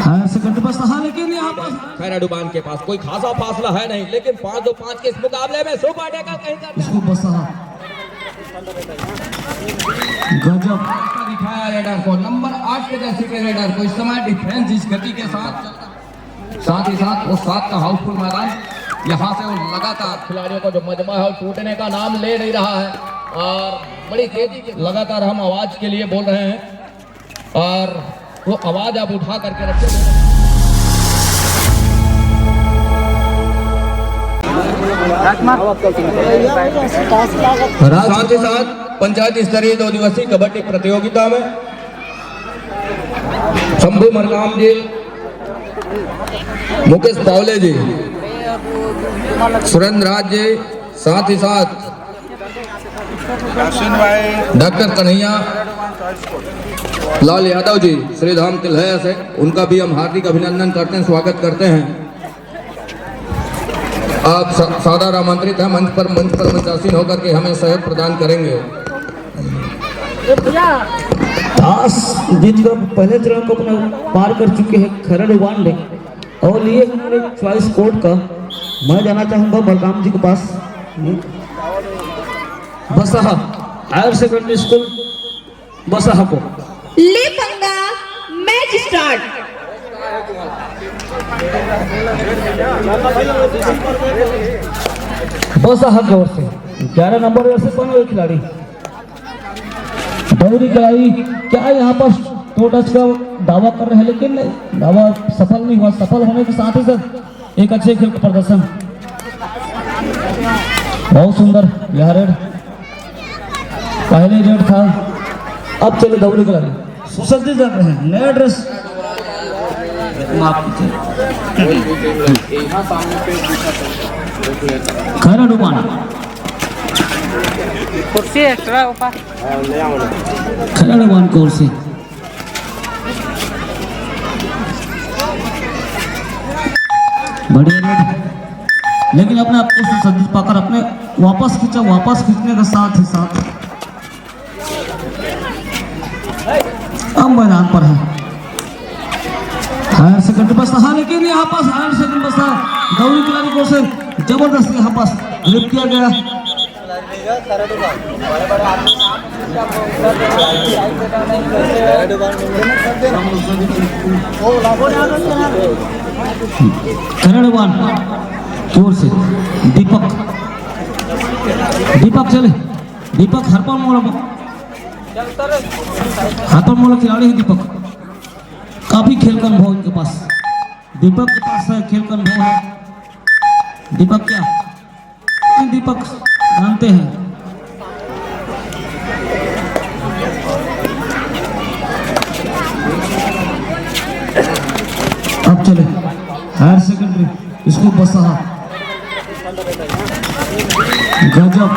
Second बस रहा, लेकिन यहाँ पर खैराडुबान के पास कोई खासा फासला है नहीं, लेकिन 5-2-5 के इस मुकाबले में सुपर टेकल कहीं कर इसको बस रहा गजब दिखाया रेडर को। नंबर 8 के जर्सी के रेडर को इस समय डिफेंस इस गति के साथ ही साथ वो 7 का हाउसफुल मैदान, यहाँ से वो लगातार खिलाड़ियों का जो मजमा है टूटने का नाम ले नहीं रहा है और बड़ी तेजी के लगातार हम आवाज के लिए बोल रहे हैं और वो आवाज आप उठा करके रखते हैं। साथ ही साथ पंचायत स्तरीय 2 दिवसीय कबड्डी प्रतियोगिता में शंभू मरकाम जी, मुकेश पावले जी, सुरेंद्र राज जी, साथ ही साथ डॉक्टर कन्हैया लाल यादव जी श्रीधाम तिलहया से, उनका भी हम हार्दिक अभिनंदन करते हैं, स्वागत करते हैं। आप सादर आमंत्रित हैं मंच पर मंचासीन होकर के हमें सहयोग प्रदान करेंगे। आज जिनका पहले चरण को अपने पार कर चुके हैं खैराडुबान ने और लिए हमारे चॉइस कोड का, मैं जाना चाहूंगा बलराम जी के पास। बसहा हायर सेकेंडरी स्कूल बसहा को ले पंगा मैच स्टार्ट। बसहा की ओर से 11 नंबर से कौन हुए खिलाड़ी दौरी खिलाड़ी, क्या यहाँ पर टो टच का दावा कर रहे हैं, लेकिन दावा सफल नहीं हुआ। सफल होने के साथ ही साथ एक अच्छे खेल का प्रदर्शन, बहुत सुंदर। यह रेड पहले रेड था, अब चले दौरी खिलाड़ी सुसज्जित कर रहे हैं नया ड्रेस। खैराडुबान कुर्सी एक्स्ट्रा ऊपर खैराडुबान की ओर से बढ़िया रेड, लेकिन अपने आप को सुसज्जित पाकर अपने वापस खींचा। वापस खींचने के साथ ही साथ अब मैदान पर है हायर सेकेंडरी बस रहा, लेकिन यहाँ पास हायर सेकेंडरी बस दौरी खिलाड़ी को से जबरदस्त यहाँ पास ग्रिप किया गया। खैराडुबान की ओर से दीपक चले, दीपक हरपल मोड़ खिलाड़ी है। दीपक काफी खेल का अनुभव इनके पास, दीपक के पास है खेल का अनुभव है। दीपक क्या दीपक जानते हैं अब चले हायर सेकेंडरी स्कूल बसहा। गजब,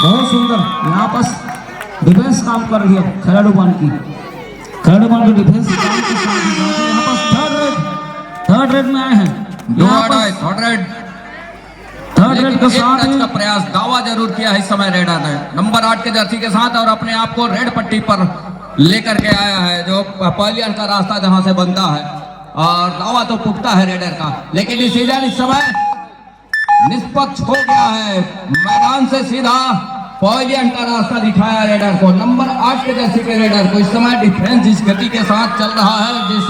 बहुत सुंदर यहाँ पास डिफेंस काम कर रही है खैराडुबान की। खैराडुबान की डिफेंस काम के साथ यहाँ पास थर्ड रेड में आए हैं। थर्ड रेड के साथ का प्रयास दावा जरूर किया है इस समय रेडर ने नंबर 8 के जर्सी के साथ और अपने आप को रेड पट्टी पर लेकर के आया है, जो पहलियन का रास्ता जहां से बनता है और दावा तो पुख्ता है रेडर का, लेकिन डिसीजन इस समय निष्पक्ष हो गया है। मैदान से सीधा पहलियन का रास्ता दिखाया रेडर को। नंबर 8 के जर्सी के रेडर को इस समय डिफेंस इस गति के साथ चल रहा है, जिस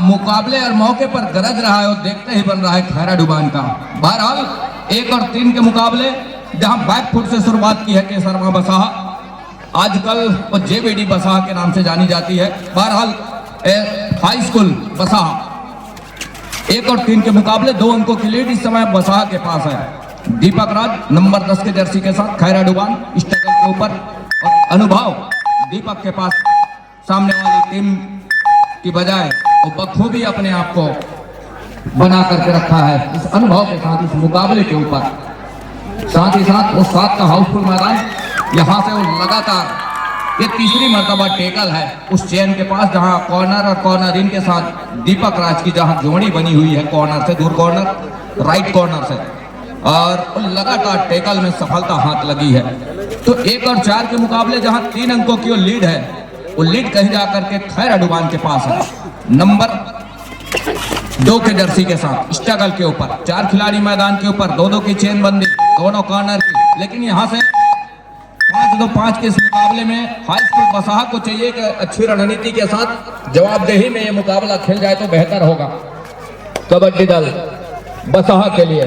मुकाबले और मौके पर गरज रहा है और देखते ही बन रहा है खैराडुबान का। बहरहाल 1 और 3 के मुकाबले जहां बैक फुट से शुरुआत की है केसरमा बसहा, आजकल वो जेबीडी बसहा के नाम से जानी जाती है। बहरहाल हाई स्कूल बसहा 1 और 3 के मुकाबले 2 अंकों की लीड इस समय बसहा के पास है। दीपक राज नंबर 10 के जर्सी के साथ खैराडुबान स्ट्रगल के ऊपर और अनुभव दीपक के पास सामने वाली टीम की बजाय वो बखूबी अपने आप को बना करके रखा है इस अनुभव के साथ इस मुकाबले के ऊपर। साथ ही साथ वो 7 का हाउसफुल मैदान, यहाँ से वो लगातार ये तीसरी मर्तबा टेकल है उस चेन के पास, जहाँ कॉर्नर और कॉर्नर इन के साथ दीपक राज की जहाँ जोड़ी बनी हुई है कॉर्नर से, दूर कॉर्नर राइट कॉर्नर से, और लगातार टेकल में सफलता हाथ लगी है। तो 1 और 4 के मुकाबले जहाँ 3 अंकों की लीड है वो लीड कहीं जाकर के खैर अडुबान के पास है। नंबर 2 के जर्सी के साथ स्ट्रगल के ऊपर 4 खिलाड़ी मैदान के ऊपर, 2-2 की चेन बंदी दोनों कॉर्नर की। लेकिन यहाँ से 5-2-5 के इस मुकाबले में हाई स्कूल बसाहा को चाहिए कि अच्छी रणनीति के साथ जवाबदेही में ये मुकाबला खेल जाए तो बेहतर होगा। कबड्डी दल बसाहा के लिए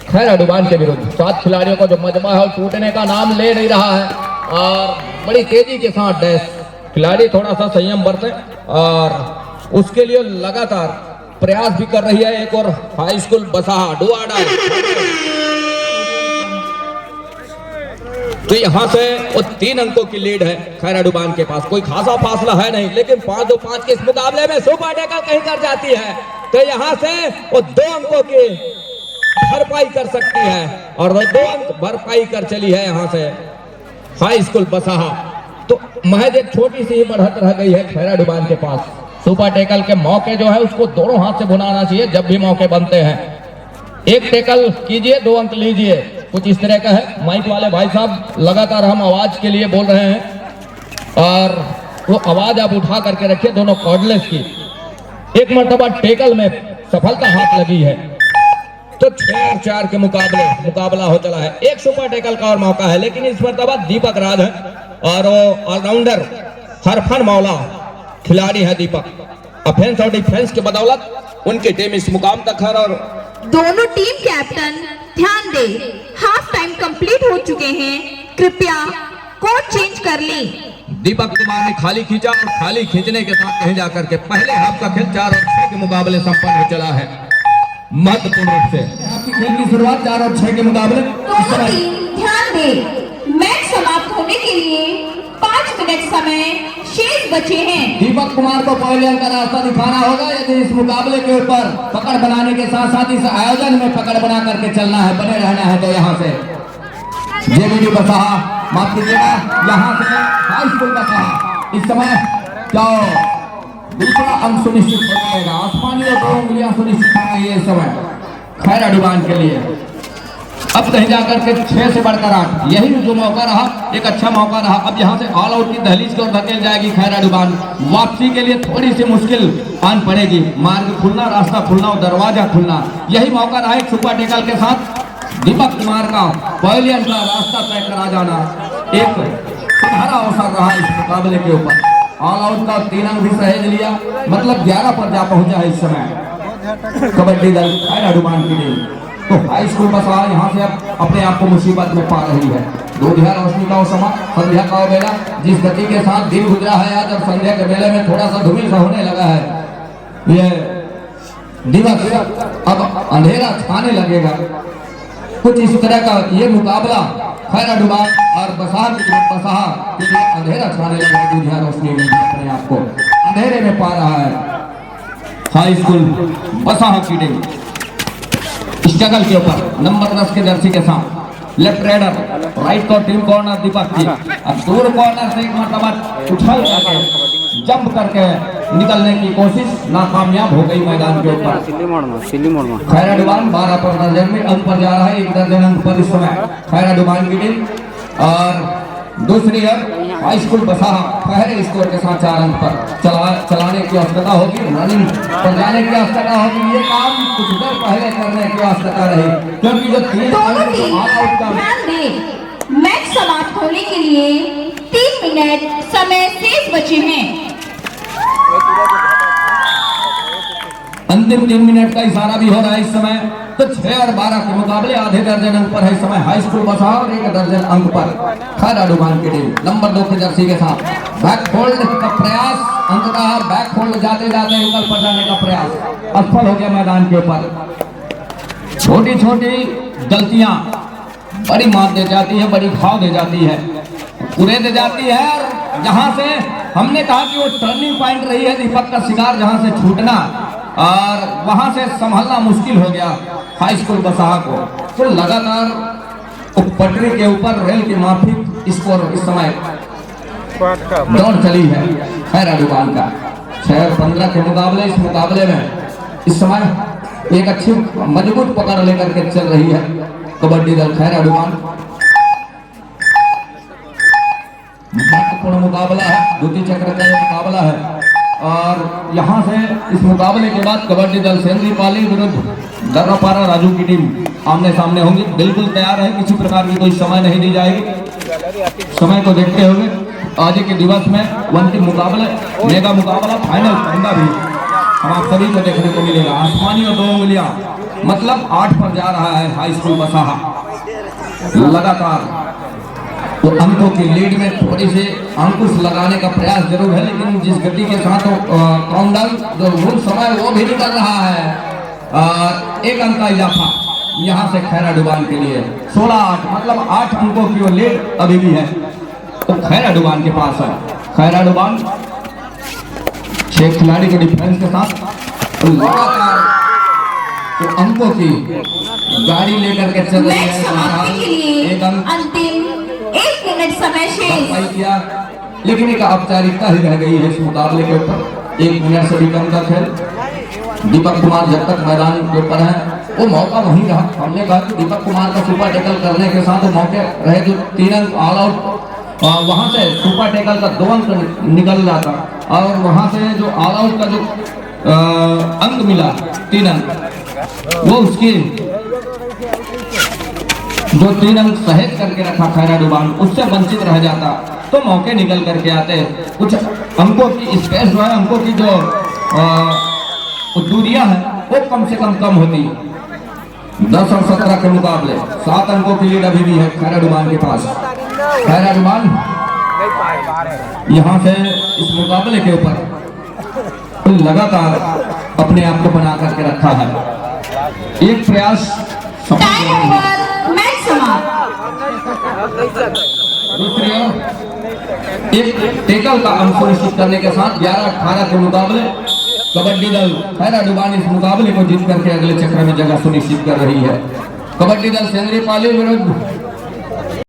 खैर अडुबान के विरुद्ध 7 खिलाड़ियों का जो मजमा है वो टूटने का नाम ले नहीं रहा है और बड़ी तेजी के साथ डैश खिलाड़ी थोड़ा सा संयम बरते और उसके लिए लगातार प्रयास भी कर रही है। एक और हाई स्कूल बसाहा डुआडा, तो यहाँ से वो 3 अंकों की लीड है खैर अडुबान के पास। कोई खासा फासला है नहीं, लेकिन 5-2-5 के इस मुकाबले में सुपर टेकल कहीं कर जाती है तो यहाँ से वो 2 अंकों की भरपाई कर सकती है और वो 2 अंक भरपाई कर चली है यहाँ से हाई स्कूल बसाहा। तो महज एक छोटी सी ही बढ़त रह गई है खैर अडुबान के पास। सुपर टेकल के मौके जो है उसको दोनों हाथ से भुनाना चाहिए जब भी मौके बनते हैं। एक टेकल कीजिए 2 अंक लीजिए, कुछ इस तरह का है। माइक वाले भाई साहब लगातार हम आवाज के लिए बोल रहे हैं और वो आवाज आप उठा करके रखिए दोनों कॉर्डलेस की। एक मर्तबा टेकल में सफलता हाथ लगी है तो 6-4 के मुकाबला हो चला है। एक सुपर टेकल का और मौका है, लेकिन इस मर्तबा दीपक राज है और वो ऑलराउंडर हरफन मौला खिलाड़ी है दीपक। ऑफेंस और डिफेंस के बदौलत उनकी टीम इस मुकाम तक है। और दोनों टीम कैप्टन ध्यान दे, हाफ टाइम कंप्लीट हो चुके हैं, कृपया कोड चेंज कर लें। दीपक कुमार ने खाली खींचा और खाली खींचने के साथ कहीं जाकर के पहले हाफ का खेल 4 और 6 के मुकाबले संपन्न हो चला है महत्वपूर्ण रूप से। आपकी खेल की शुरुआत 4 और 6 के मुकाबले। दोनों टीम ध्यान दे, मैच समाप्त होने के लिए 5 मिनट समय शेष बचे हैं। दीपक कुमार को पहले अंक का रास्ता दिखाना होगा यदि इस मुकाबले के ऊपर पकड़ बनाने के साथ साथ इस आयोजन में पकड़ बना करके चलना है, बने रहना है। तो यहाँ से जेबीडी बसाहा, माफ कीजिएगा, यहाँ से हाई स्कूल बसाहा इस समय जाओ दूसरा अंक सुनिश्चित हो जाएगा। आसमानी और 2 उंगलियां सुनिश्चित हो गई है इस समय खैर अडुबान के लिए। अब कहीं जाकर के 6 से बढ़कर 8, यही जो मौका रहा एक अच्छा मौका रहा। अब यहाँ से ऑल आउट की दहलीज की ओर धकेल जाएगी खैर अडुबान। वापसी के लिए थोड़ी सी मुश्किल आन पड़ेगी, मार्ग खुलना, रास्ता खुलना और दरवाजा खुलना। यही मौका रहा एक सुपर टेकल के साथ दीपक कुमार का पवेलियन का रास्ता तय करा जाना। एक सुनहरा अवसर रहा इस मुकाबले के ऊपर। ऑल आउट का 3 अंक भी सहेज लिया, मतलब 11 पर जा पहुंचा है इस समय कबड्डी दल खैर अडुबान की टीम। तो हाई स्कूल बसाहा यहाँ से अब अपने आप को मुसीबत में पा रही है। दोधिया रोशनी का समय, संध्या का बेला, जिस गति के साथ दिन गुजरा है आज, अब संध्या के बेले में थोड़ा सा धूमिल सा होने लगा है। ये दिवस अब अंधेरा छाने लगेगा, कुछ इस तरह का ये मुकाबला खैर अडुबान और बसाहा के लिए अंधेरा छाने लगा है। दोधिया रोशनी में अपने आप को अंधेरे में पा रहा है हाई स्कूल बसाहा की टीम। स्ट्रगल के ऊपर नंबर 10 के जर्सी के साथ लेफ्ट राइडर, राइट को टीम कॉर्नर दीपक की, अब दूर कॉर्नर से एक मरतबा उछल करके जंप करके निकलने की कोशिश नाकामयाब हो गई मैदान के ऊपर। खैर अडुबान 12 पर दर्जन में अंक पर जा रहा है, 1 दर्जन अंक पर इस समय खैर अडुबान की टीम। और दूसरी है हाई स्कूल बसाहा पहले स्कोर के साथ 4 अंक पर चलाने की आवश्यकता होगी, रनिंग पर जाने की आवश्यकता होगी। ये काम कुछ देर पहले करने की आवश्यकता रही, क्योंकि जो 3 ध्यान दे, मैच समाप्त होने के लिए 3 मिनट समय शेष बचे हैं। अंतिम 3 मिनट का इशारा भी हो रहा है इस समय। तो 6 और 12 के मुकाबले आधे दर्जन अंक पर है इस समय हाई स्कूल बसाहा और 1 दर्जन अंक पर खैर अडुबान की टीम। नंबर 2 की जर्सी के साथ बैक फोल्ड का प्रयास, अंक का बैक फोल्ड जाते जाते एंगल पर जाने का प्रयास असफल हो गया मैदान के ऊपर। छोटी छोटी गलतियां बड़ी मात दे जाती है, बड़ी घाव दे जाती है, पूरे दे जाती है। और जहां से हमने कहा कि वो टर्निंग पॉइंट रही है दीपक का शिकार, जहां से छूटना और वहां से संभालना मुश्किल हो गया हाई स्कूल बसाहा को। तो लगातार पटरी के ऊपर रेल की माफिक स्कोर इस समय दौड़ चली है खैर अडुबान का। 6 और 15 के मुकाबले इस मुकाबले में इस समय एक अच्छी मजबूत पकड़ लेकर के चल रही है कबड्डी दल खैर अडुबान। महत्वपूर्ण मुकाबला है, द्वितीय चक्र का ये मुकाबला है। और यहाँ से इस मुकाबले के बाद कबड्डी दल सेंद्री पाली विरुद्ध दर्रापारा राजू की टीम आमने सामने होंगी। बिल्कुल तैयार है, किसी प्रकार की कोई समय नहीं दी जाएगी। समय को देखते हुए आज के दिवस में अंतिम मुकाबले, मेगा मुकाबला, फाइनल पंगा भी हम आप सभी को देखने को मिलेगा। आसमानी और 2 उंगलियां मतलब 8 पर जा रहा है हाई स्कूल बसाहा लगातार। तो अंकों की लीड में थोड़ी सी अंकुश लगाने का प्रयास जरूर है, लेकिन जिस गति के साथ काउंटडाउन जो मूल समय वो भी निकल रहा है। 1 अंक का इजाफा यहाँ से खैरा डुबान के लिए 16-8 मतलब 8 अंकों की वो लीड अभी भी है, तो खैरा डुबान के पास है। खैरा डुबान 6 खिलाड़ी के डिफेंस के साथ लगातार तो अंकों की गाड़ी लेकर के चल रही मैच है। समाप्ति के लिए एक अंक अंतिम 1 मिनट समय शेष। किया, लेकिन एक औपचारिकता ही रह गई है इस मुकाबले के ऊपर। 1 मिनट से भी कम का खेल। दीपक कुमार जब तक मैदान के ऊपर है वो मौका नहीं रहा। हमने कहा कि दीपक कुमार का सुपर टैकल करने के साथ वो मौके रहे जो 3 अंक ऑल आउट, वहां से सुपर टैकल का 2 अंक निकल जाता और वहां से जो ऑल आउट का जो अंक मिला 3 अंक, वो उसकी जो 3 अंक सहेज करके रखा खैरा डुबान, उससे वंचित रह जाता तो मौके निकल करके आते। कुछ अंकों की स्पेस जो है, अंकों की जो दूरियां हैं वो कम से कम होती। 10 और 17 के मुकाबले 7 अंकों की लीड अभी भी है खैरा डुबान के पास। खैरा डुबान यहाँ से इस मुकाबले के ऊपर लगातार अपने आप को बना करके रखा है। एक प्रयास टाइम ओवर, मैच समाप्त। दूसरी ओर एक टेकल का अंक सुनिश्चित करने के साथ 11-18 के मुकाबले कबड्डी दल खैरा डुबान इस मुकाबले को जीत करके अगले चक्र में जगह सुनिश्चित कर रही है। कबड्डी दल सेंद्री पाली विरुद्ध